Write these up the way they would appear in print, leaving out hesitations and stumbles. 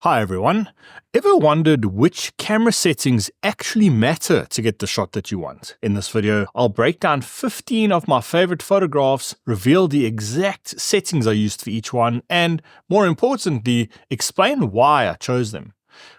Hi everyone. Ever wondered which camera settings actually matter to get the shot that you want? In this video, I'll break down 15 of my favorite photographs, reveal the exact settings I used for each one, and more importantly, explain why I chose them.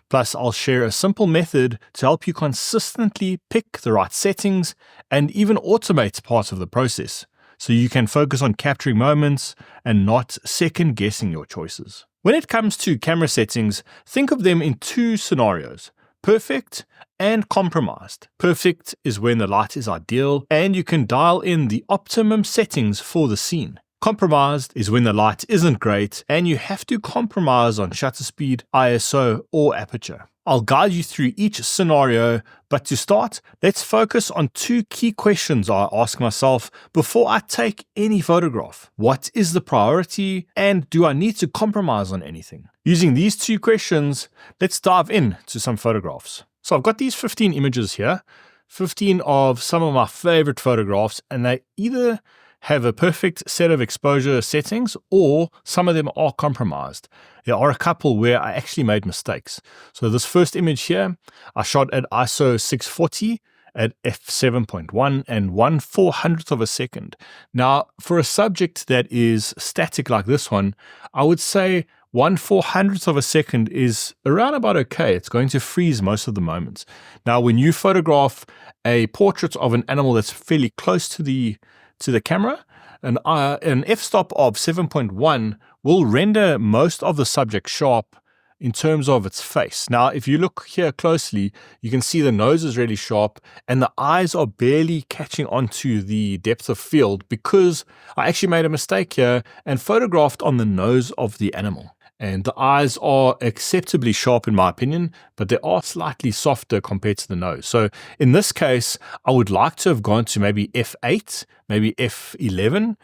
Plus, I'll share a simple method to help you consistently pick the right settings and even automate parts of the process, so you can focus on capturing moments and not second guessing your choices. When it comes to camera settings, think of them in two scenarios: perfect and compromised. Perfect is when the light is ideal and you can dial in the optimum settings for the scene. Compromised is when the light isn't great and you have to compromise on shutter speed, ISO, or aperture. I'll guide you through each scenario, but to start, let's focus on two key questions I ask myself before I take any photograph. What is the priority, and do I need to compromise on anything? Using these two questions, let's dive into some photographs. So I've got these 15 images here, 15 of some of my favorite photographs, and they either have a perfect set of exposure settings or some of them are compromised. There are a couple where I actually made mistakes. So this first image here, I shot at ISO 640 at f7.1 and 1/400th of a second. Now, for a subject that is static like this one, I would say 1/400th of a second is around about okay. It's going to freeze most of the moments. Now, when you photograph a portrait of an animal that's fairly close to the camera, an f-stop of 7.1 will render most of the subject sharp in terms of its face. Now, if you look here closely, you can see the nose is really sharp and the eyes are barely catching onto the depth of field because I actually made a mistake here and photographed on the nose of the animal. And the eyes are acceptably sharp in my opinion, but they are slightly softer compared to the nose. So in this case, I would like to have gone to maybe f8, maybe f11.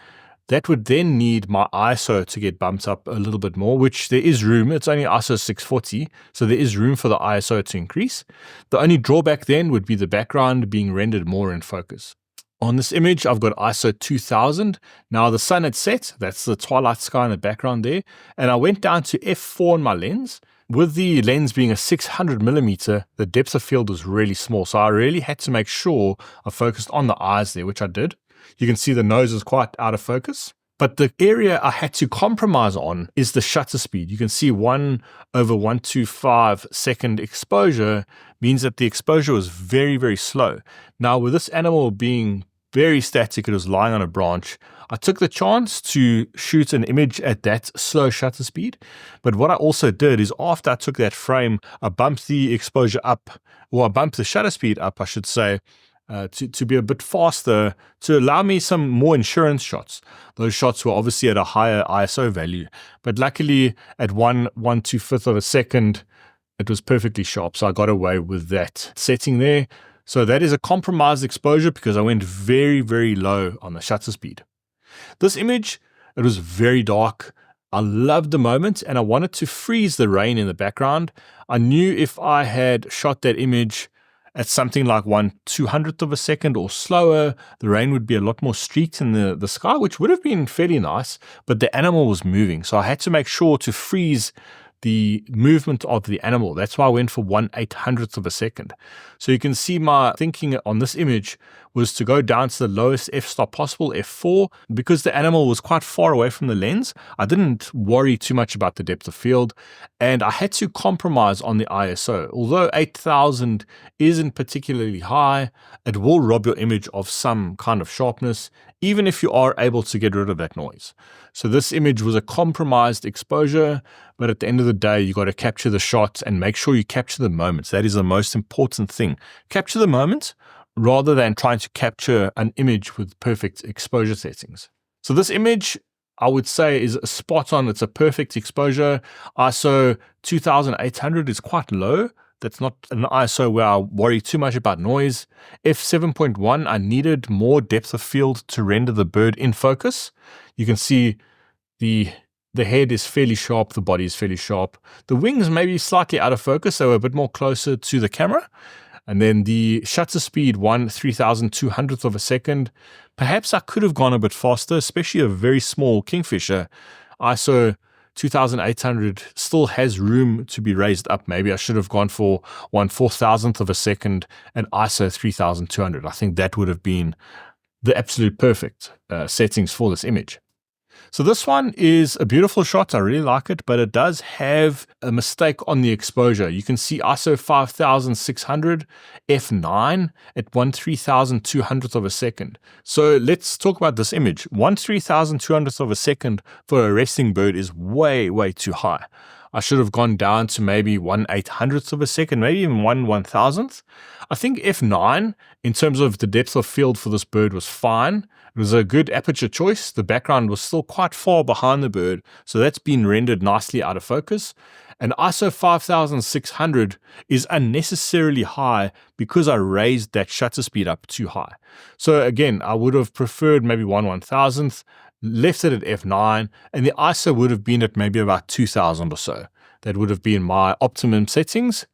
That would then need my ISO to get bumped up a little bit more, which there is room. It's only ISO 640, so there is room for the ISO to increase. The only drawback then would be the background being rendered more in focus. On this image, I've got ISO 2000. Now the sun had set, that's the twilight sky in the background there, and I went down to f4 on my lens. With the lens being a 600mm, the depth of field was really small, so I really had to make sure I focused on the eyes there, which I did. You can see the nose is quite out of focus. But the area I had to compromise on is the shutter speed. You can see 1/125 second exposure means that the exposure was very, very slow. Now, with this animal being very static, it was lying on a branch, I took the chance to shoot an image at that slow shutter speed. But what I also did is after I took that frame, I bumped the exposure up, or I bumped the shutter speed up, I should say, to be a bit faster, to allow me some more insurance shots. Those shots were obviously at a higher ISO value, but luckily at 1/125th of a second, it was perfectly sharp, so I got away with that setting there. So that is a compromised exposure because I went very, very low on the shutter speed. This image, it was very dark. I loved the moment and I wanted to freeze the rain in the background. I knew if I had shot that image at something like 1/200th of a second or slower, the rain would be a lot more streaked in the sky, which would have been fairly nice, but the animal was moving. So I had to make sure to freeze the movement of the animal. That's why I went for 1/800th of a second. So you can see my thinking on this image was to go down to the lowest f-stop possible, f4, because the animal was quite far away from the lens. I didn't worry too much about the depth of field, and I had to compromise on the ISO. Although 8000 isn't particularly high, it will rob your image of some kind of sharpness, even if you are able to get rid of that noise. So this image was a compromised exposure, but at the end of the day, you got to capture the shot and make sure you capture the moments. That is the most important thing. Capture the moment rather than trying to capture an image with perfect exposure settings. So this image, I would say, is spot on. It's a perfect exposure. ISO 2800 is quite low. That's not an ISO where I worry too much about noise. f7.1, I needed more depth of field to render the bird in focus. You can see the head is fairly sharp, the body is fairly sharp. The wings may be slightly out of focus, so a bit more closer to the camera. And then the shutter speed, 1/3200th of a second. Perhaps I could have gone a bit faster, especially a very small kingfisher. ISO 2800 still has room to be raised up. Maybe I should have gone for 1/4000th of a second and ISO 3200. I think that would have been the absolute perfect settings for this image. So this one is a beautiful shot. I really like it, but it does have a mistake on the exposure. You can see ISO 5600, f9 at 1/3200th of a second. So let's talk about this image. 1/3200th of a second for a resting bird is way, way too high. I should have gone down to maybe 1/800th of a second, maybe even 1/1000th. I think f9, in terms of the depth of field for this bird, was fine. It was a good aperture choice. The background was still quite far behind the bird, so that's been rendered nicely out of focus. And ISO 5600 is unnecessarily high because I raised that shutter speed up too high. So again, I would have preferred maybe 1/1000th, left it at f9, and the ISO would have been at maybe about 2000 or so. That would have been my optimum settings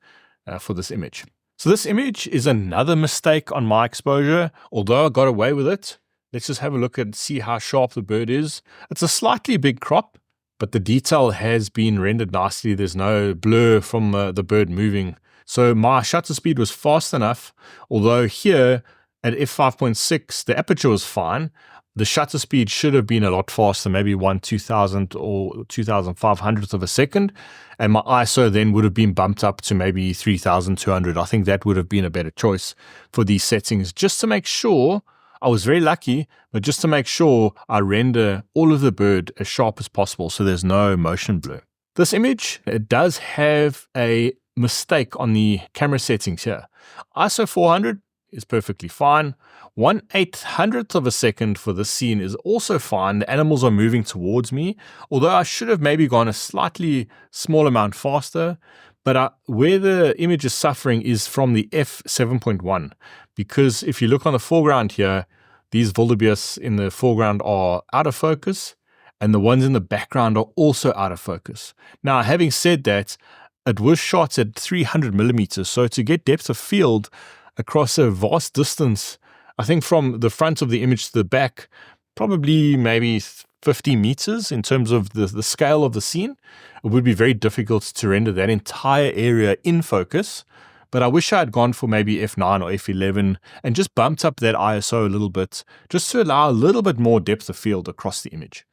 for this image. So this image is another mistake on my exposure, although I got away with it. Let's just have a look and see how sharp the bird is. It's a slightly big crop, but the detail has been rendered nicely. There's no blur from the bird moving. So my shutter speed was fast enough, although here at f5.6, the aperture was fine. The shutter speed should have been a lot faster, maybe 1/2000 or 2500th of a second. And my ISO then would have been bumped up to maybe 3200. I think that would have been a better choice for these settings, just to make sure. I was very lucky, but just to make sure I render all of the bird as sharp as possible so there's no motion blur. This image, it does have a mistake on the camera settings here. ISO 400 is perfectly fine. 1/800th of a second for this scene is also fine. The animals are moving towards me, although I should have maybe gone a slightly small amount faster. But where the image is suffering is from the f7.1, because if you look on the foreground here, these wildebeests in the foreground are out of focus, and the ones in the background are also out of focus. Now, having said that, it was shot at 300 millimeters, so to get depth of field across a vast distance, I think from the front of the image to the back, probably maybe 50 meters in terms of the scale of the scene, it would be very difficult to render that entire area in focus. But I wish I had gone for maybe f9 or f11 and just bumped up that ISO a little bit, just to allow a little bit more depth of field across the image.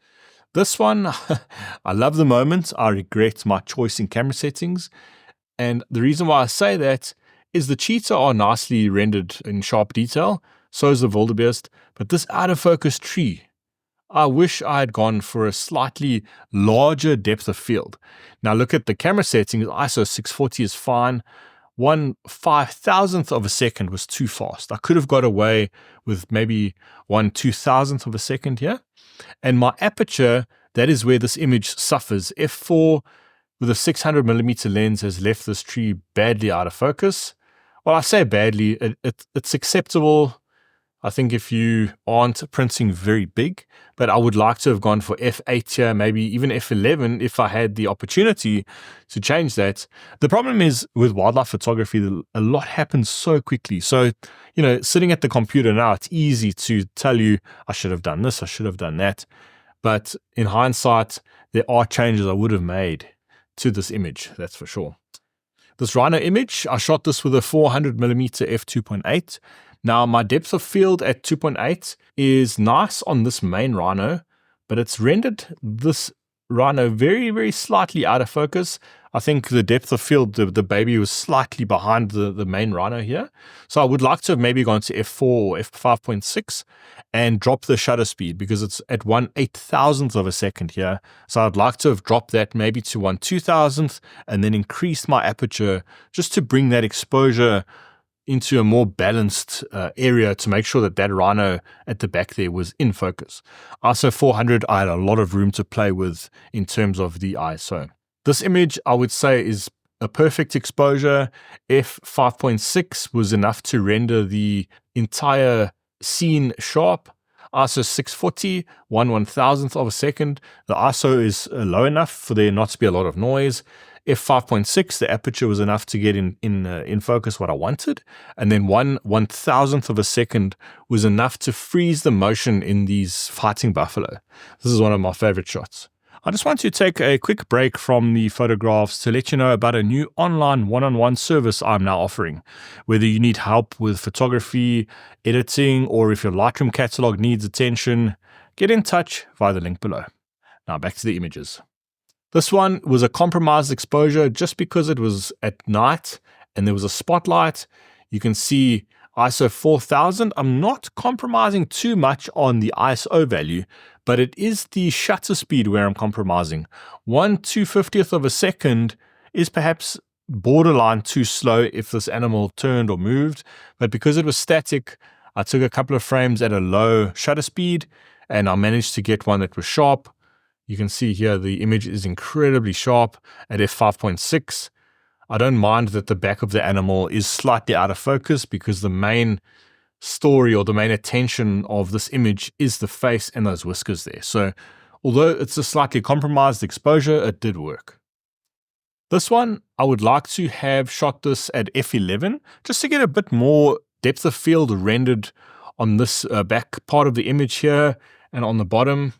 This one, I love the moment. I regret my choice in camera settings. And the reason why I say that is the cheetah are nicely rendered in sharp detail, so is the wildebeest, but this out of focus tree, I wish I had gone for a slightly larger depth of field. Now look at the camera settings, ISO 640 is fine. 1/5000th of a second was too fast. I could have got away with maybe 1/2000th of a second here. And my aperture, that is where this image suffers. f4 with a 600 millimeter lens has left this tree badly out of focus. Well, I say badly, it's acceptable. I think if you aren't printing very big, but I would like to have gone for f8 here, maybe even f11 if I had the opportunity to change that. The problem is with wildlife photography, a lot happens so quickly. So, sitting at the computer now, it's easy to tell you, I should have done this, I should have done that. But in hindsight, there are changes I would have made to this image, that's for sure. This rhino image, I shot this with a 400 millimeter f2.8. Now, my depth of field at 2.8 is nice on this main rhino, but it's rendered this rhino very, very slightly out of focus. I think the depth of field, the baby was slightly behind the main rhino here. So I would like to have maybe gone to f4 or f5.6 and drop the shutter speed because it's at 1/8000th of a second here. So I'd like to have dropped that maybe to 1/2000th and then increased my aperture just to bring that exposure into a more balanced area to make sure that rhino at the back there was in focus. ISO 400, I had a lot of room to play with in terms of the ISO. This image, I would say, is a perfect exposure. f5.6 was enough to render the entire scene sharp. ISO 640, 1/1000th of a second. The ISO is low enough for there not to be a lot of noise. f5.6, the aperture was enough to get in focus what I wanted. And then 1/1000th of a second was enough to freeze the motion in these fighting buffalo. This is one of my favorite shots. I just want to take a quick break from the photographs to let you know about a new online one-on-one service I'm now offering. Whether you need help with photography, editing, or if your Lightroom catalog needs attention, get in touch via the link below. Now back to the images. This one was a compromised exposure just because it was at night and there was a spotlight. You can see ISO 4000. I'm not compromising too much on the ISO value, but it is the shutter speed where I'm compromising. 1/250th of a second is perhaps borderline too slow if this animal turned or moved, but because it was static, I took a couple of frames at a low shutter speed and I managed to get one that was sharp. You can see here the image is incredibly sharp at f5.6. I don't mind that the back of the animal is slightly out of focus because the main story or the main attention of this image is the face and those whiskers there. So although it's a slightly compromised exposure, it did work. This one, I would like to have shot this at f11 just to get a bit more depth of field rendered on this back part of the image here and on the bottom.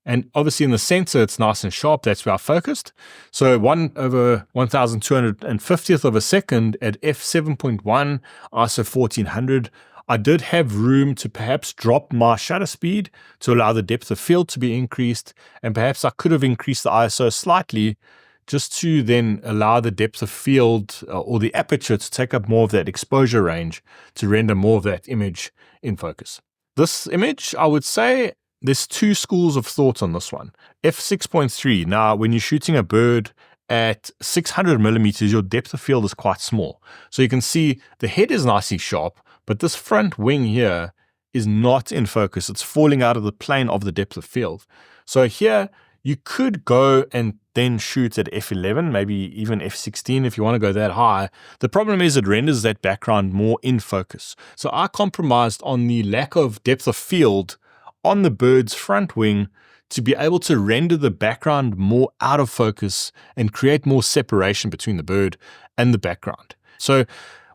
And obviously in the center, it's nice and sharp. That's where I focused. So 1/1250th of a second at f7.1, ISO 1400. I did have room to perhaps drop my shutter speed to allow the depth of field to be increased. And perhaps I could have increased the ISO slightly just to then allow the depth of field or the aperture to take up more of that exposure range to render more of that image in focus. This image, I would say, there's two schools of thought on this one. f6.3, now when you're shooting a bird at 600 millimeters, your depth of field is quite small. So you can see the head is nicely sharp, but this front wing here is not in focus. It's falling out of the plane of the depth of field. So here you could go and then shoot at f11, maybe even f16 if you want to go that high. The problem is it renders that background more in focus. So I compromised on the lack of depth of field on the bird's front wing to be able to render the background more out of focus and create more separation between the bird and the background. So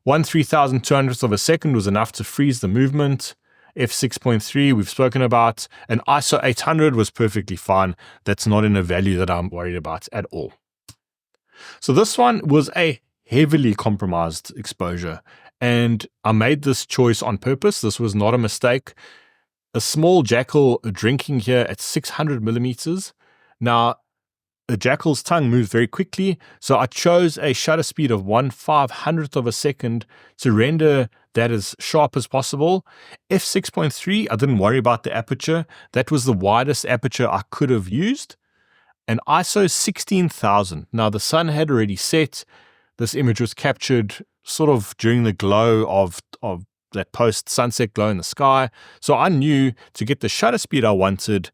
1/3200th of a second was enough to freeze the movement. f6.3 we've spoken about, and ISO 800 was perfectly fine. That's not in a value that I'm worried about at all. So this one was a heavily compromised exposure, and I made this choice on purpose. This was not a mistake. A small jackal drinking here at 600 millimeters. Now, a jackal's tongue moves very quickly, so I chose a shutter speed of 1/500th of a second to render that as sharp as possible. f6.3, I didn't worry about the aperture. That was the widest aperture I could have used. And ISO 16,000. Now, the sun had already set. This image was captured sort of during the glow of that post-sunset glow in the sky. So I knew to get the shutter speed I wanted,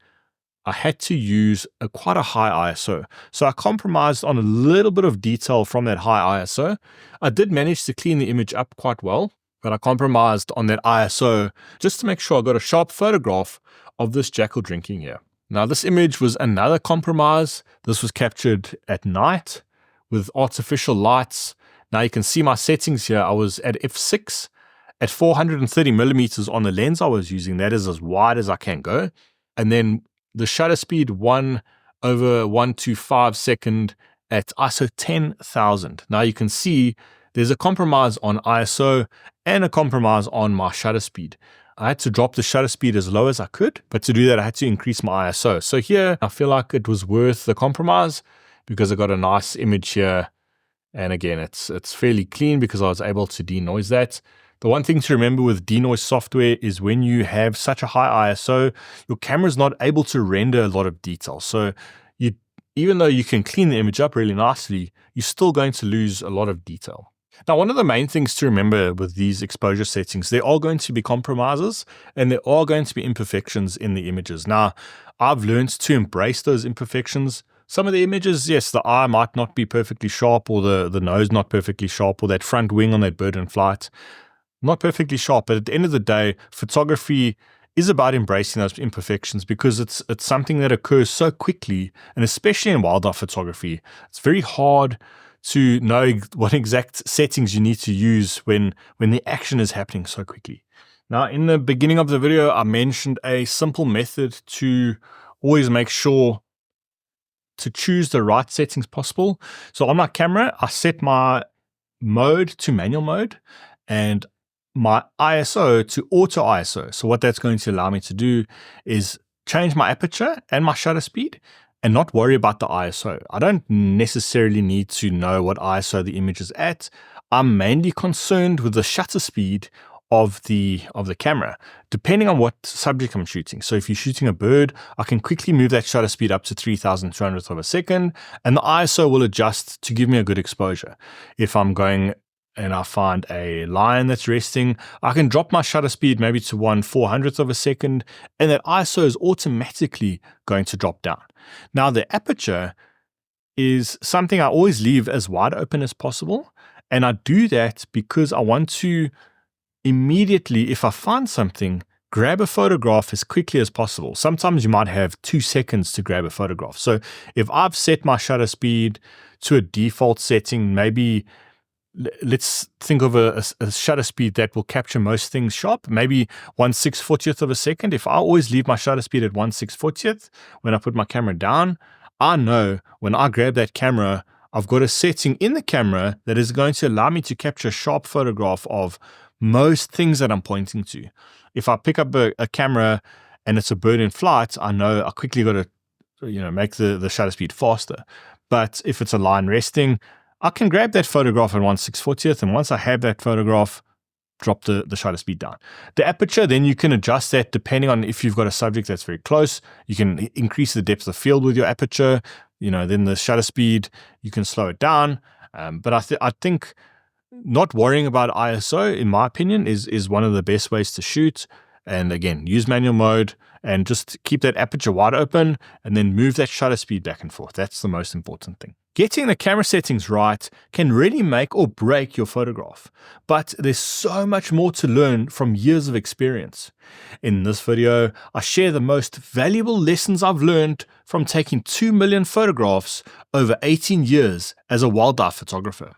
I had to use quite a high ISO. So I compromised on a little bit of detail from that high ISO. I did manage to clean the image up quite well, but I compromised on that ISO just to make sure I got a sharp photograph of this jackal drinking here. Now this image was another compromise. This was captured at night with artificial lights. Now you can see my settings here. I was at f6. At 430 millimeters on the lens I was using, that is as wide as I can go. And then the shutter speed 1/125 second at ISO 10,000. Now you can see there's a compromise on ISO and a compromise on my shutter speed. I had to drop the shutter speed as low as I could, but to do that I had to increase my ISO. So here I feel like it was worth the compromise because I got a nice image here. And again, it's fairly clean because I was able to denoise that. The one thing to remember with denoise software is when you have such a high ISO, your camera's not able to render a lot of detail. So even though you can clean the image up really nicely, you're still going to lose a lot of detail. Now, one of the main things to remember with these exposure settings, there are going to be compromises and there are going to be imperfections in the images. Now, I've learned to embrace those imperfections. Some of the images, yes, the eye might not be perfectly sharp or the nose not perfectly sharp or that front wing on that bird in flight. Not perfectly sharp, but at the end of the day, photography is about embracing those imperfections because it's something that occurs so quickly, and especially in wildlife photography, it's very hard to know what exact settings you need to use when the action is happening so quickly. Now, in the beginning of the video, I mentioned a simple method to always make sure to choose the right settings possible. So on my camera, I set my mode to manual mode and my ISO to auto ISO. So what that's going to allow me to do is change my aperture and my shutter speed and not worry about the ISO. I don't necessarily need to know what ISO the image is at. I'm mainly concerned with the shutter speed of the camera, depending on what subject I'm shooting. So if you're shooting a bird, I can quickly move that shutter speed up to 3,200th of a second, and the ISO will adjust to give me a good exposure. If I'm going and I find a lion that's resting, I can drop my shutter speed maybe to 1/400th of a second, and that ISO is automatically going to drop down. Now, the aperture is something I always leave as wide open as possible, and I do that because I want to immediately, if I find something, grab a photograph as quickly as possible. Sometimes you might have 2 seconds to grab a photograph. So if I've set my shutter speed to a default setting, maybe let's think of a shutter speed that will capture most things sharp, maybe 1/640th of a second. If I always leave my shutter speed at 1/640th when I put my camera down, I know when I grab that camera, I've got a setting in the camera that is going to allow me to capture a sharp photograph of most things that I'm pointing to. If I pick up a camera and it's a bird in flight, I know I quickly got to make the shutter speed faster. But if it's a lion resting, I can grab that photograph at 1/640th, and once I have that photograph, drop the shutter speed down. The aperture, then you can adjust that depending on if you've got a subject that's very close. You can increase the depth of field with your aperture. Then the shutter speed, you can slow it down. But I think not worrying about ISO, in my opinion, is one of the best ways to shoot. And again, use manual mode and just keep that aperture wide open and then move that shutter speed back and forth. That's the most important thing. Getting the camera settings right can really make or break your photograph, but there's so much more to learn from years of experience. In this video, I share the most valuable lessons I've learned from taking 2 million photographs over 18 years as a wildlife photographer.